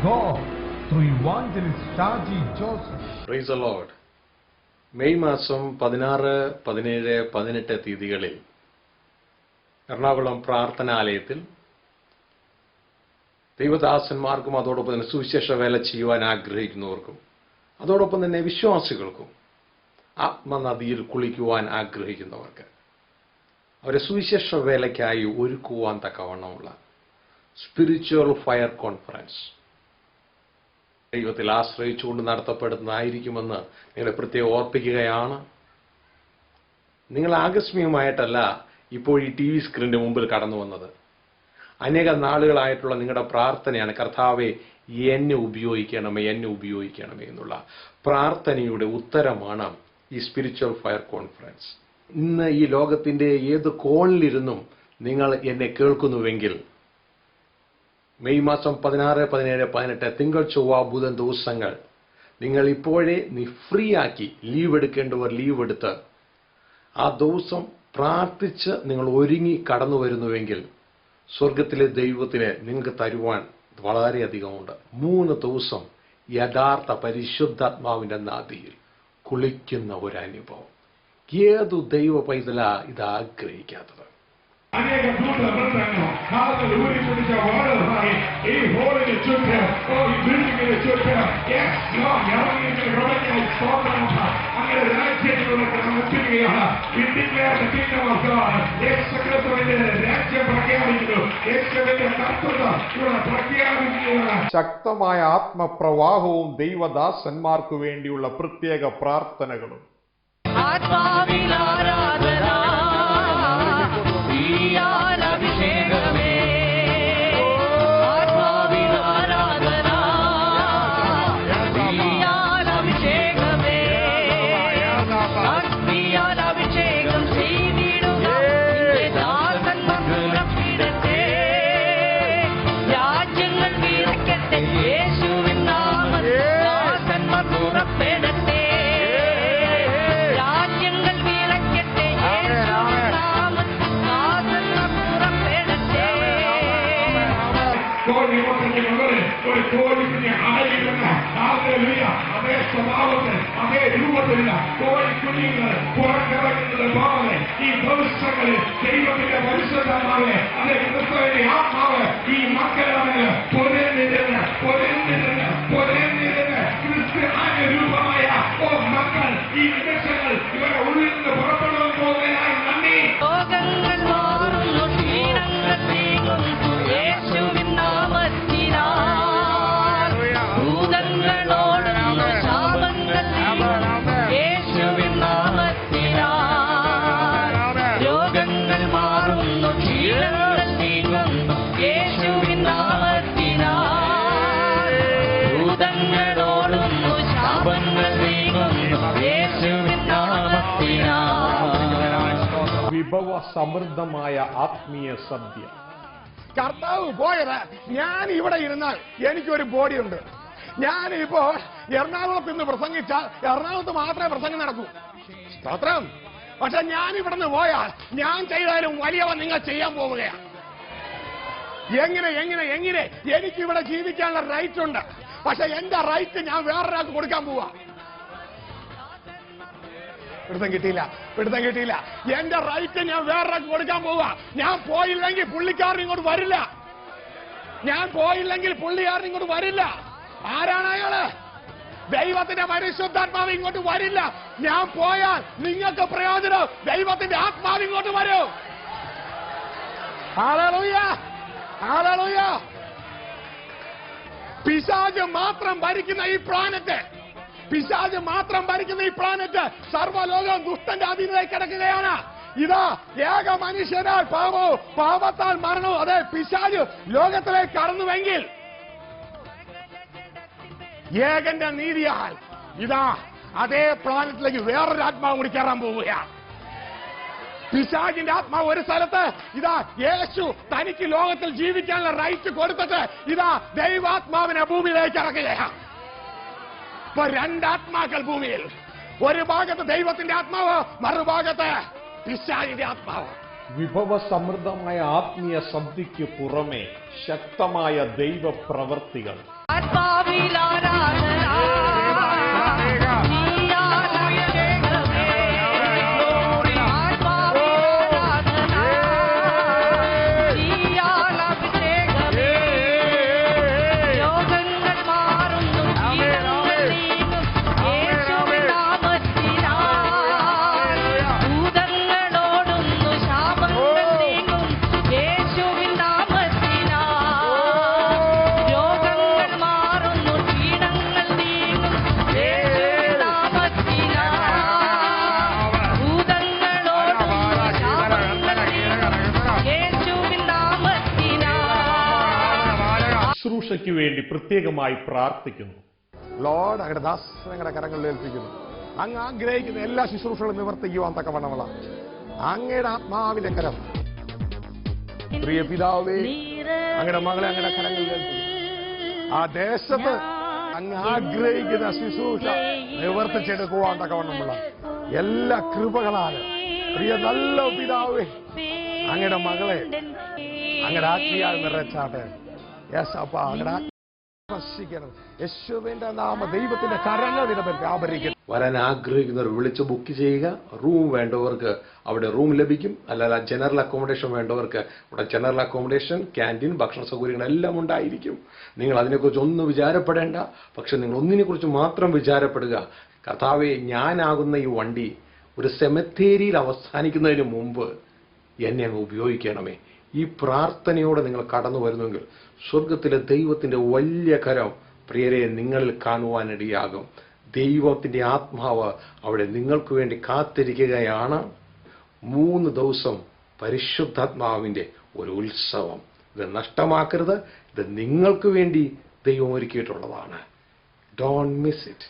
God through evangelist Shaji Joseph. Praise the Lord. May മാസം 16, 17, 18 തീയതികളിൽ എറണാകുളം പ്രാർത്ഥനാലയത്തിൽ ദൈവദാസന്മാർക്കും അതോടൊപ്പം തന്നെ സുവിശേഷ വേല ചെയ്യുവാൻ ആഗ്രഹിക്കുന്നവർക്കും അതോടൊപ്പം തന്നെ വിശ്വാസികൾക്കും ആത്മനദിയിൽ കുളിക്കുവാൻ ആഗ്രഹിക്കുന്നവർക്ക് അവരെ സുവിശേഷ വേലയ്ക്കായി ഒരുക്കുവാൻ തക്കവണ്ണമുള്ള സ്പിരിച്വൽ ഫയർ കോൺഫറൻസ് ദൈവത്തിൽ ആശ്രയിച്ചുകൊണ്ട് നടത്തപ്പെടുന്നതായിരിക്കുമെന്ന് നിങ്ങളെ പ്രത്യേകം ഓർപ്പിക്കുകയാണ്. നിങ്ങൾ ആകസ്മികമായിട്ടല്ല ഇപ്പോൾ ഈ TV സ്ക്രീനിന്റെ മുമ്പിൽ കടന്നു വന്നത്. അനേക നാളുകളായിട്ടുള്ള നിങ്ങളുടെ പ്രാർത്ഥനയാണ്, കർത്താവെ എന്നെ ഉപയോഗിക്കണമേ എന്നുള്ള പ്രാർത്ഥനയുടെ ഉത്തരമാണ് ഈ സ്പിരിച്വൽ ഫയർ കോൺഫറൻസ്. ഇന്ന് ഈ ലോകത്തിന്റെ ഏത് കോണിലിരുന്നും നിങ്ങൾ എന്നെ കേൾക്കുന്നുവെങ്കിൽ മെയ് മാസം 16, 17, 18 തിങ്കൾ, ചൊവ്വ, ബുധൻ ദിവസങ്ങൾ നിങ്ങൾ ഇപ്പോഴേ ഫ്രീ ആക്കി ലീവ് എടുക്കേണ്ടവർ ലീവ് എടുത്ത് ആ ദിവസം പ്രാർത്ഥിച്ച് നിങ്ങൾ ഒരുങ്ങി കടന്നു വരുന്നുവെങ്കിൽ സ്വർഗത്തിലെ ദൈവത്തിന് നിങ്ങൾക്ക് തരുവാൻ വളരെയധികമുണ്ട്. 3 ദിവസം യഥാർത്ഥ പരിശുദ്ധാത്മാവിന്റെ നദിയിൽ കുളിക്കുന്ന ഒരു അനുഭവം. ഏതു ദൈവ പൈതലാ ഇത് ആഗ്രഹിക്കാത്തത്? അനേക ദൂതബന്ധങ്ങൾ കാതൽ ഊരിപ്പിടിച്ച വാളുകളായി ഈ ഹോളിന് ചുറ്റും ഈ ബിൽഡിങ്ങിന് ചുറ്റും ഇറങ്ങിയ സ്തോത്രമുണ്ട്. അങ്ങനെ രാജ്യങ്ങളിലൊക്കെ നാം എത്തുകയാണ്. രാജ്യം പ്രഖ്യാപിക്കുന്നു. യേശുവിന്റെ കർത്തൃത്വം ഇവിടെ പ്രഖ്യാപിക്കുകയാണ്. ശക്തമായ ആത്മപ്രവാഹവും ദൈവദാസന്മാർക്കു വേണ്ടിയുള്ള പ്രത്യേക പ്രാർത്ഥനകളും ഒരു കോഴിക്കുഞ്ഞ് ആയിരിക്കുന്ന അതേ സ്വഭാവത്തിൽ അതേ രൂപത്തിലുള്ള കോഴിക്കുഞ്ഞുങ്ങൾ പുറത്തിറങ്ങുന്നത് പോലെ ഈ ദിവസങ്ങളിൽ ദൈവത്തിന്റെ പരിശുദ്ധമാവെ അതേ ക്രിസ്തുവിന്റെ ആത്മാവ് ഈ മക്കളെ പൊരന്നിരുന്ന് ക്രിസ്ത്യാന രൂപമായ മക്കൾ ഈ നിമിഷങ്ങൾ ഇവരെ ഉള്ളിൽ നിന്ന് പുറപ്പെടുവാൻ പോകുന്നതിനായി നന്ദി. വിഭവ സമൃദ്ധമായ ആത്മീയ സദ്യ. കർത്താവ് പോയത് ഞാൻ ഇവിടെ ഇരുന്നാൽ എനിക്കൊരു ബോഡിയുണ്ട്. ഞാനിപ്പോ എറണാകുളത്ത് നിന്ന് പ്രസംഗിച്ചാൽ എറണാകുളത്ത് മാത്രമേ പ്രസംഗം നടക്കൂ. സ്തോത്രം. പക്ഷെ ഞാൻ ഇവിടുന്ന് പോയാൽ ഞാൻ ചെയ്താലും വലിയവ നിങ്ങൾ ചെയ്യാൻ പോവുകയാണ്. എങ്ങനെ എനിക്കിവിടെ ജീവിക്കാനുള്ള റൈറ്റ് ഉണ്ട്. പക്ഷെ എന്റെ റൈറ്റ് ഞാൻ വേറൊരാൾക്ക് കൊടുക്കാൻ പോവാ. പിടുത്തം കിട്ടിയില്ല. എന്റെ റൈറ്റ് ഞാൻ വേറൊരാൾക്ക് കൊടുക്കാൻ പോവാ. ഞാൻ പോയില്ലെങ്കിൽ പുള്ളിക്കാരൻ ഇങ്ങോട്ട് വരില്ല. ആരാണ് അയാള്? ദൈവത്തിന്റെ പരിശുദ്ധാത്മാവ് ഇങ്ങോട്ട് വരില്ല. ഞാൻ പോയാൽ നിങ്ങൾക്ക് പ്രയോജനം. ദൈവത്തിന്റെ ആത്മാവ് ഇങ്ങോട്ട് വരും. ഹല്ലേലൂയ. പിശാച് മാത്രം ഭരിക്കുന്ന ഈ പ്ലാനറ്റ് സർവ്വലോകം ദുഷ്ടന്റെ അധീനതയിൽ കിടക്കുകയാണ്. ഇതാ ഏക മനുഷ്യനാൽ പാപവും പാപത്താൽ മരണവും അതെ പിശാച് ലോകത്തിലേക്ക് കടന്നുവെങ്കിൽ ഏകന്റെ നീതിയാൽ ഇതാ അതേ പ്ലാനറ്റിലേക്ക് വേറൊരു ആത്മാവ് കൂടി കയറാൻ പോവുകയാണ്. പിശാചിന്റെ ആത്മാവ് ഒരു സ്ഥലത്ത്, ഇതാ യേശു തനിക്ക് ലോകത്തിൽ ജീവിക്കാനുള്ള റൈറ്റ് കൊടുത്തിട്ട് ഇതാ ദൈവാത്മാവിനെ ഭൂമിയിലേക്ക് ഇറക്കുകയാണ്. ഇപ്പൊ 2 ആത്മാക്കൾ ഭൂമിയിൽ. ഒരു ഭാഗത്ത് ദൈവത്തിന്റെ ആത്മാവ്, മറുഭാഗത്ത് പിശാചിന്റെ ആത്മാവ്. വിഭവസമൃദ്ധമായ ആത്മീയ സദ്യയ്ക്ക് പുറമെ ശക്തമായ ദൈവപ്രവൃത്തികൾ. ശുശ്രൂഷയ്ക്ക് വേണ്ടി പ്രത്യേകമായി പ്രാർത്ഥിക്കുന്നു. ലോർഡ് അങ്ങയുടെ ദാസങ്ങളുടെ കരങ്ങളിൽ ഏൽപ്പിക്കുന്നു. അങ്ങ് ആഗ്രഹിക്കുന്ന എല്ലാ ശുശ്രൂഷകളും നിവർത്തിക്കുവാൻ തക്കവണ്ണമുള്ള അങ്ങയുടെ ആത്മാവിന്റെ കരം പ്രിയ പിതാവേ, അങ്ങയുടെ മകളെ അങ്ങയുടെ കരങ്ങളിൽ ഏൽപ്പിക്കുന്നു. ആ ദേശത്ത് അങ്ങ് ആഗ്രഹിക്കുന്ന ശുശ്രൂഷ നിവർത്തിച്ചെടുക്കുവാൻ തക്കവണ്ണമുള്ള എല്ലാ കൃപകളാലും പ്രിയ നല്ല പിതാവേ, അങ്ങയുടെ മകളെ അങ്ങയുടെ ആത്മീയാൽ നിറച്ചാട്ടെ. യെസ് അപ്പ അങ്ങയുടെ യേശുവിന്റെ നാമ ദൈവത്തിന്റെ കരങ്ങൾ വ്യാപരിക്കും. വരാൻ ആഗ്രഹിക്കുന്നവർ വിളിച്ച് ബുക്ക് ചെയ്യുക. റൂം വേണ്ടവർക്ക് അവിടെ റൂം ലഭിക്കും. അല്ലാതെ ജനറൽ അക്കോമഡേഷൻ വേണ്ടവർക്ക് അവിടെ ജനറൽ അക്കോമഡേഷൻ, ക്യാൻറ്റീൻ, ഭക്ഷണ സൗകര്യങ്ങളെല്ലാം ഉണ്ടായിരിക്കും. നിങ്ങൾ അതിനെക്കുറിച്ച് ഒന്നും വിചാരപ്പെടേണ്ട. പക്ഷെ നിങ്ങൾ ഒന്നിനെക്കുറിച്ച് മാത്രം വിചാരപ്പെടുക. കർത്താവേ, ഞാനാകുന്ന ഈ വണ്ടി ഒരു സെമിത്തേരിയിൽ അവസാനിക്കുന്നതിന് മുമ്പ് എന്നെ അങ്ങ് ഉപയോഗിക്കണമേ. ഈ പ്രാർത്ഥനയോടെ നിങ്ങൾ കടന്നു വരുന്നുവെങ്കിൽ സ്വർഗത്തിലെ ദൈവത്തിന്റെ വലിയ കരം പ്രിയരെ നിങ്ങളിൽ കാണുവാനിടയാകും. ദൈവത്തിന്റെ ആത്മാവ് അവിടെ നിങ്ങൾക്ക് വേണ്ടി കാത്തിരിക്കുകയാണ്. 3 ദിവസം പരിശുദ്ധാത്മാവിന്റെ ഒരു ഉത്സവം. ഇത് നഷ്ടമാക്കരുത്. ഇത് നിങ്ങൾക്ക് വേണ്ടി ദൈവം ഒരുക്കിയിട്ടുള്ളതാണ്. Don't miss it.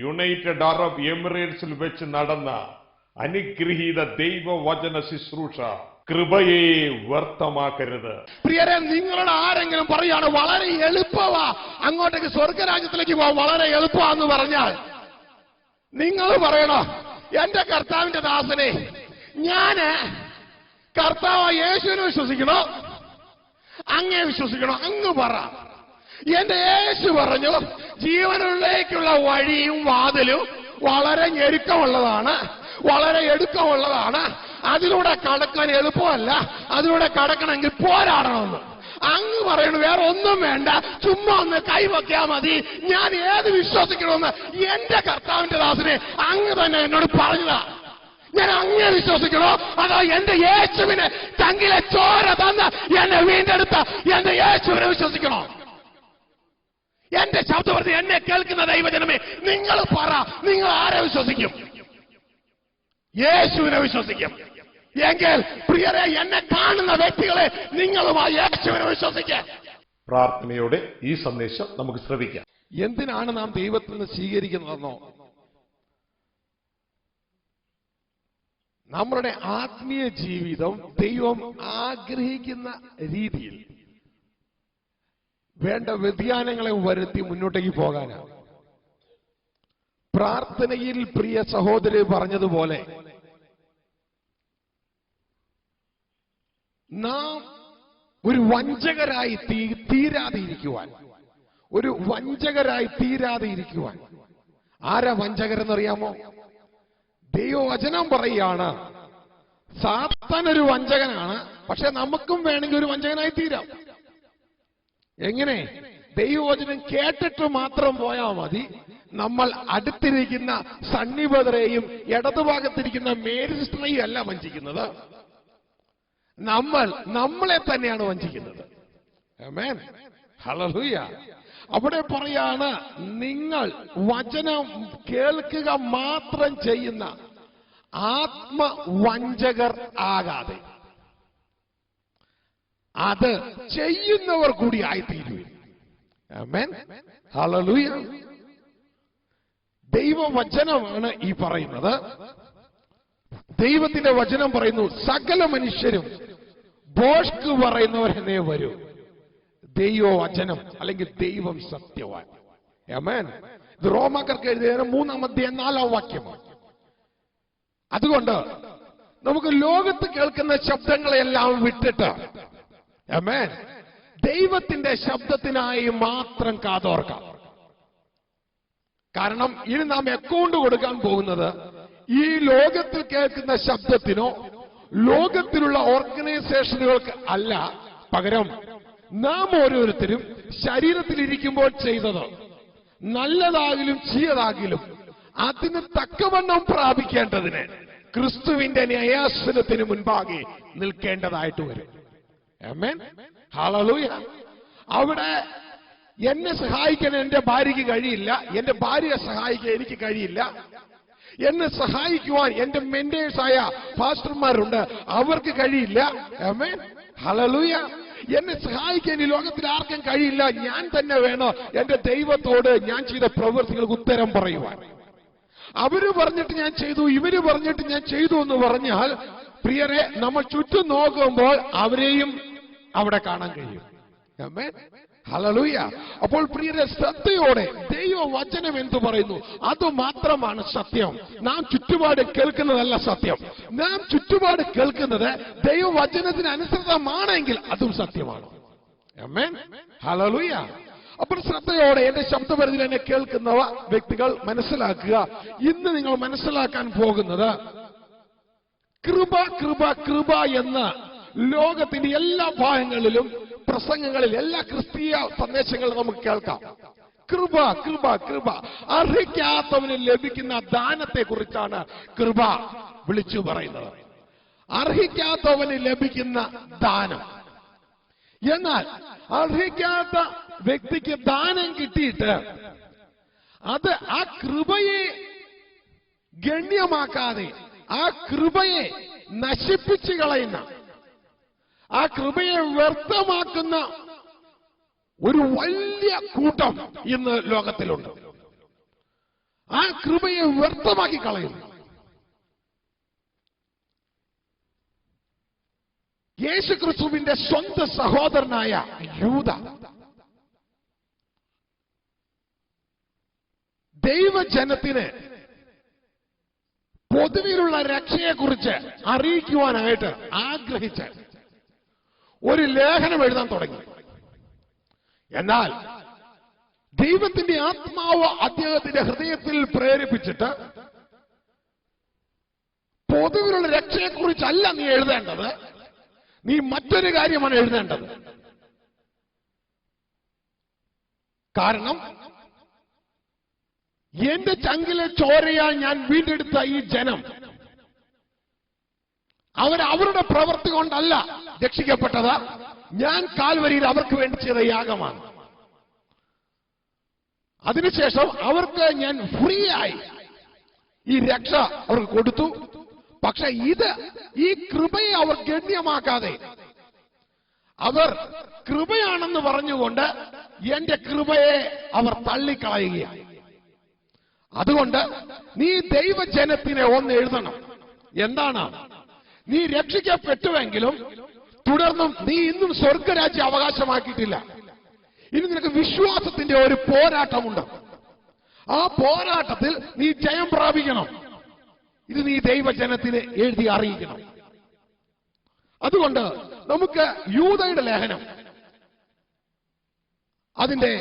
United Arab എമിറേറ്റ്സിൽ വെച്ച് നടന്ന അനുഗ്രഹീത ദൈവവചന ശുശ്രൂഷ കൃപയെ വ്യർത്ഥമാക്കരുത്. പ്രിയരെ, നിങ്ങളുടെ ആരെങ്കിലും പറയാണ് വളരെ എളുപ്പമാ അങ്ങോട്ടേക്ക് സ്വർഗരാജ്യത്തിലേക്ക് പോവാൻ, വളരെ എളുപ്പമാന്ന് പറഞ്ഞാൽ നിങ്ങൾ പറയണോ, എന്റെ കർത്താവിന്റെ ദാസനെ, ഞാന് കർത്താവ് യേശുവിനെ വിശ്വസിക്കണോ അങ്ങേ വിശ്വസിക്കണോ? അങ്ങ് പറ. എന്റെ യേശു പറഞ്ഞു, ജീവനിലേക്കുള്ള വഴിയും വാതിലും വളരെ ഞെരുക്കമുള്ളതാണ്, വളരെ എടുക്കമുള്ളതാണ്. അതിലൂടെ കടക്കാൻ എളുപ്പമല്ല. അതിലൂടെ കടക്കണമെങ്കിൽ പോരാടണമെന്ന് അങ്ങ് പറയണു. വേറെ ഒന്നും വേണ്ട, ചുമ്മാ ഒന്ന് കൈവയ്ക്കാ മതി. ഞാൻ ഏത് വിശ്വസിക്കണമെന്ന് എന്റെ കർത്താവിന്റെ ദാസനെ അങ്ങ് തന്നെ എന്നോട് പറഞ്ഞതാ. ഞാൻ അങ്ങേ വിശ്വസിക്കണോ അതോ എന്റെ യേശുവിനെ തങ്കിലെ ചോര തന്ന് എന്നെ വീണ്ടെടുത്ത എന്റെ യേശുവിനെ വിശ്വസിക്കണോ? എന്റെ ശബ്ദവർത്തി എന്നെ കേൾക്കുന്ന ദൈവജനമേ, നിങ്ങൾ പറ, നിങ്ങൾ ആരെ വിശ്വസിക്കും? യേശുവിനെ വിശ്വസിക്കും എങ്കിൽ പ്രിയരെ, എന്നെ കാണുന്ന വ്യക്തികളെ നിങ്ങളുമായി യേശുവിനെ വിശ്വസിക്കുക. പ്രാർത്ഥനയോടെ ഈ സന്ദേശം നമുക്ക് ശ്രവിക്കാം. എന്തിനാണ് നാം ദൈവത്തിൽ നിന്ന് സ്വീകരിക്കുന്നതെന്നോ, നമ്മുടെ ആത്മീയ ജീവിതം ദൈവം ആഗ്രഹിക്കുന്ന രീതിയിൽ വേണ്ട വ്യതിയാനങ്ങളെ വരുത്തി മുന്നോട്ടേക്ക് പോകാനാണ്. പ്രാർത്ഥനയിൽ പ്രിയ സഹോദരി പറഞ്ഞതുപോലെ നാം ഒരു വഞ്ചകരായി തീരാതെ ഇരിക്കുവാൻ ആരാ വഞ്ചകരെന്നറിയാമോ? ദൈവവചനം പറയുകയാണ്, സാത്താൻ ഒരു വഞ്ചകനാണ്, പക്ഷെ നമുക്കും വേണമെങ്കിൽ ഒരു വഞ്ചകനായി തീരാം. എങ്ങനെ? ദൈവവചനം കേട്ടിട്ട് മാത്രം പോയാൽ മതി. നമ്മൾ അടുത്തിരിക്കുന്ന സണ്ണിബദറേയും ഇടതുഭാഗത്തിരിക്കുന്ന മേരി സിസ്റ്ററേയും അല്ല വഞ്ചിക്കുന്നത്, നമ്മളെ തന്നെയാണ് വഞ്ചിക്കുന്നത്. ആമേൻ, ഹല്ലേലൂയ. അവിടെ പറയാണ്, നിങ്ങൾ വചനം കേൾക്കുക മാത്രം ചെയ്യുന്ന ആത്മവഞ്ചകർ ആകാതെ അത് ചെയ്യുന്നവർ കൂടി ആയിത്തീരുവിൻ. ആമേൻ, ഹല്ലേലൂയ. ദൈവവചനമാണ് ഈ പറയുന്നത്. ദൈവത്തിന്റെ വചനം പറയുന്നു, സകല മനുഷ്യരും ബോഷ്ക്ക് പറയുന്നവരെന്നേ വരൂ, ദൈവവചനം അല്ലെങ്കിൽ ദൈവം സത്യവാൻ. ആമേൻ. ഇത് റോമാക്കാർക്ക് എഴുതിയ 3-ാം അധ്യായം 4-ാം വാക്യമാണ്. അതുകൊണ്ട് നമുക്ക് ലോകത്ത് കേൾക്കുന്ന ശബ്ദങ്ങളെല്ലാം വിട്ടിട്ട്, ആമേൻ. ദൈവത്തിന്റെ ശബ്ദത്തിനായി മാത്രം കാതോർക്കാം. കാരണം ഇനി നാം അക്കൗണ്ട് കൊടുക്കാൻ പോകുന്നത് ഈ ലോകത്തിൽ കേൾക്കുന്ന ശബ്ദത്തിനോ ലോകത്തിലുള്ള ഓർഗനൈസേഷനുകൾക്ക് അല്ല. പകരം നാം ഓരോരുത്തരും ശരീരത്തിലിരിക്കുമ്പോൾ ചെയ്തത് നല്ലതാകിലും ചീയതാകിലും അതിന് തക്കവണ്ണം പ്രാപിക്കേണ്ടതിന് ക്രിസ്തുവിന്റെ ന്യായാസനത്തിന് മുൻപാകെ നിൽക്കേണ്ടതായിട്ട് വരും. ആമേൻ. ഹല്ലേലൂയ. അവിടെ എന്നെ സഹായിക്കാൻ എന്റെ ഭാര്യയ്ക്ക് കഴിയില്ല, എന്റെ ഭാര്യയെ സഹായിക്കാൻ എനിക്ക് കഴിയില്ല. എന്നെ സഹായിക്കുവാൻ എന്റെ മെന്റേഴ്സായ പാസ്റ്റർമാരുണ്ട്, അവർക്ക് കഴിയില്ല. ആമേൻ. ഹല്ലേലൂയ. എന്നെ സഹായിക്കാൻ ഈ ലോകത്തിൽ ആർക്കും കഴിയില്ല. ഞാൻ തന്നെ വേണം എന്റെ ദൈവത്തോട് ഞാൻ ചെയ്ത പ്രവൃത്തികൾക്ക് ഉത്തരം പറയുവാൻ. അവര് പറഞ്ഞിട്ട് ഞാൻ ചെയ്തു, ഇവര് പറഞ്ഞിട്ട് ഞാൻ ചെയ്തു എന്ന് പറഞ്ഞാൽ, പ്രിയരെ, നമ്മൾ ചുറ്റും നോക്കുമ്പോൾ അവരെയും അവിടെ കാണാൻ കഴിയും. ആമേൻ. ഹല്ലേലൂയ. അപ്പോൾ പ്രിയരെ, ശ്രദ്ധയോടെ ദൈവവചനം എന്തു പറയുന്നു അത് മാത്രമാണ് സത്യം. നാം ചുറ്റുപാട് കേൾക്കുന്നതല്ല സത്യം. നാം ചുറ്റുപാട് കേൾക്കുന്നത് ദൈവവചനത്തിന് അനുസൃതമാണെങ്കിൽ അതും സത്യമാണ്. ആമേൻ. ഹല്ലേലൂയ. അപ്പോൾ ശ്രദ്ധയോടെ എന്റെ ശബ്ദപരിധിയിൽ എന്നെ കേൾക്കുന്ന വ്യക്തികൾ മനസ്സിലാക്കുക. ഇന്ന് നിങ്ങൾ മനസ്സിലാക്കാൻ പോകുന്നത് കൃപ കൃപ കൃപ എന്ന് ലോകത്തിന്റെ എല്ലാ ഭാഗങ്ങളിലും പ്രസംഗങ്ങളിൽ എല്ലാ ക്രിസ്തീയ സന്ദേശങ്ങളും നമുക്ക് കേൾക്കാം. കൃപ കൃപ കൃപ. അർഹിക്കാത്തവന് ലഭിക്കുന്ന ദാനത്തെ കുറിച്ചാണ് കൃപ വിളിച്ചു പറയുന്നത്. അർഹിക്കാത്തവന് ലഭിക്കുന്ന ദാനം. എന്നാൽ അർഹിക്കാത്ത വ്യക്തിക്ക് ദാനം കിട്ടിയിട്ട് അത് ആ കൃപയെ ഗണ്യമാക്കാതെ ആ കൃപയെ നശിപ്പിച്ചു കളയുന്ന, ആ കൃപയെ വ്യർത്ഥമാക്കുന്ന ഒരു വലിയ കൂട്ടം ഇന്ന് ലോകത്തിലുണ്ട്. ആ കൃപയെ വ്യർത്ഥമാക്കി കളയുന്നു. യേശുക്രിസ്തുവിന്റെ സ്വന്തം സഹോദരനായ യൂദ ദൈവജനത്തിന് പൊതുവിലുള്ള രക്ഷയെക്കുറിച്ച് അറിയിക്കുവാനായിട്ട് ആഗ്രഹിച്ച് ഒരു ലേഖനം എഴുതാൻ തുടങ്ങി. എന്നാൽ ദൈവത്തിന്റെ ആത്മാവ് അദ്ദേഹത്തിന്റെ ഹൃദയത്തിൽ പ്രേരിപ്പിച്ചിട്ട്, പൊതുവിലുള്ള രക്ഷയെക്കുറിച്ചല്ല നീ എഴുതേണ്ടത്, നീ മറ്റൊരു കാര്യമാണ് എഴുതേണ്ടത്. കാരണം എന്റെ ചങ്കിലെ ചോരയാൽ ഞാൻ വീണ്ടെടുത്ത ഈ ജനം അവരുടെ പ്രവൃത്തി കൊണ്ടല്ല രക്ഷിക്കപ്പെട്ടത്, ഞാൻ കാൽവരിയിൽ അവർക്ക് വേണ്ടി ചെയ്ത യാഗമാണ്. അതിനുശേഷം അവർക്ക് ഞാൻ ഫ്രീ ആയി ഈ രക്ഷ അവർക്ക് കൊടുത്തു. പക്ഷെ ഈ കൃപയെ അവർ ഗണ്യമാക്കാതെ അവർ കൃപയാണെന്ന് പറഞ്ഞുകൊണ്ട് എന്റെ കൃപയെ അവർ തള്ളിക്കളയുകയാണ്. അതുകൊണ്ട് നീ ദൈവജനത്തിനെ ഒന്ന് എഴുതണം. എന്താണ്? നീ രക്ഷിക്കപ്പെട്ടുവെങ്കിലും തുടർന്നും നീ ഇന്നും സ്വർഗരാജ്യം അവകാശമാക്കിയിട്ടില്ല. ഇനി നിനക്ക് വിശ്വാസത്തിന്റെ ഒരു പോരാട്ടമുണ്ട്. ആ പോരാട്ടത്തിൽ നീ ജയം പ്രാപിക്കണം. ഇത് നീ ദൈവജനത്തിന് എഴുതി അറിയിക്കണം. അതുകൊണ്ട് നമുക്ക് യൂദയുടെ ലേഖനം അതിന്റെ